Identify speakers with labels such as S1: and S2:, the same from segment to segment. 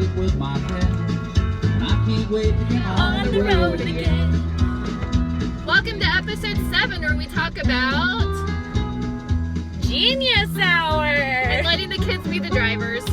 S1: it was my plan. And I can't wait to get on the road again.
S2: Welcome to episode 7, where we talk about
S3: Genius Hour!
S2: and letting the kids be the drivers.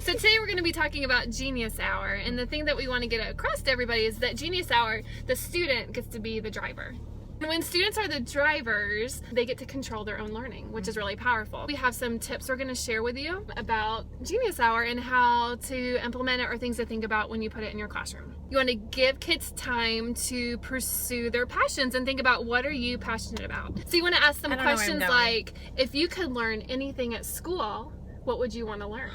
S2: So today we're going to be talking about Genius Hour, and the thing that we want to get across to everybody is that Genius Hour, the student gets to be the driver. And when students are the drivers, they get to control their own learning, which is really powerful. We have some tips we're going to share with you about Genius Hour and how to implement it, or things to think about when you put it in your classroom. You want to give kids time to pursue their passions and think about, what are you passionate about? So you want to ask them questions like, if you could learn anything at school, what would you want to learn?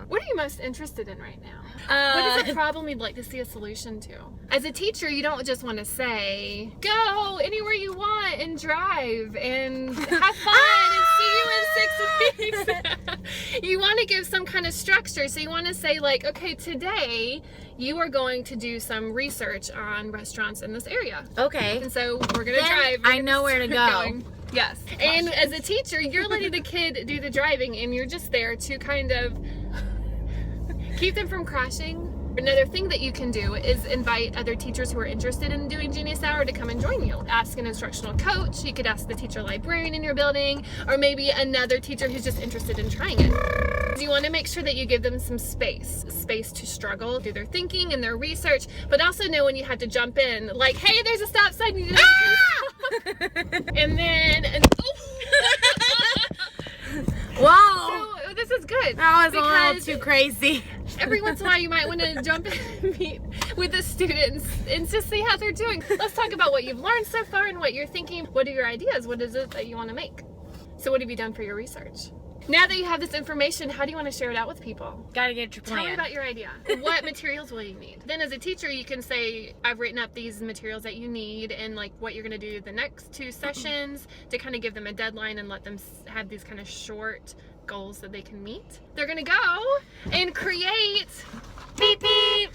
S2: What are you most interested in right now? What is a problem you'd like to see a solution to? As a teacher, you don't just want to say, go anywhere you want and drive and have fun and see you in 6 weeks. You want to give some kind of structure. So you want to say, like, okay, today you are going to do some research on restaurants in this area.
S3: Okay.
S2: And so we're going to drive.
S3: I know where to go.
S2: Yes. And as a teacher, you're letting the kid do the driving, and you're just there to kind of keep them from crashing. Another thing that you can do is invite other teachers who are interested in doing Genius Hour to come and join you. Ask an instructional coach. You could ask the teacher librarian in your building, or maybe another teacher who's just interested in trying it. You want to make sure that you give them some space to struggle, do their thinking and their research, but also know when you have to jump in, like, hey, there's a stop sign. You and then,
S3: Whoa!
S2: So this is good.
S3: That was a little too crazy.
S2: Every once in a while, you might want to jump in and meet with the students and just see how they're doing. Let's talk about what you've learned so far and what you're thinking. What are your ideas? What is it that you want to make? So what have you done for your research? Now that you have this information, how do you want to share it out with people?
S3: Gotta get your plan.
S2: Tell me about your idea. What materials will you need? Then as a teacher, you can say, I've written up these materials that you need, and like what you're going to do the next 2 sessions to kind of give them a deadline and let them have these kind of short goals that they can meet. They're going to go and create beep beep.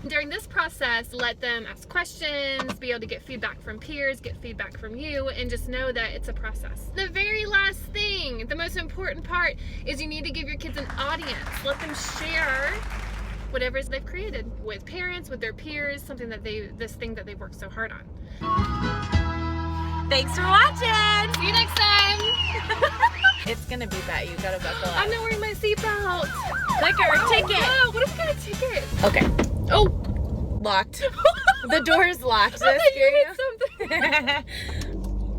S2: During this process, let them ask questions, be able to get feedback from peers, get feedback from you, and just know that it's a process. The very last thing, the most important part, is you need to give your kids an audience. Let them share whatever they've created with parents, with their peers, something that this thing that they worked so hard on.
S3: Thanks for watching.
S2: See you next time.
S3: It's gonna be bad. You gotta buckle up.
S2: I'm not wearing my seatbelt.
S3: Clicker, ticket.
S2: No, what if I got a ticket?
S3: Okay.
S2: Oh,
S3: Locked. The door is locked.
S2: I thought you hit something.
S3: Something.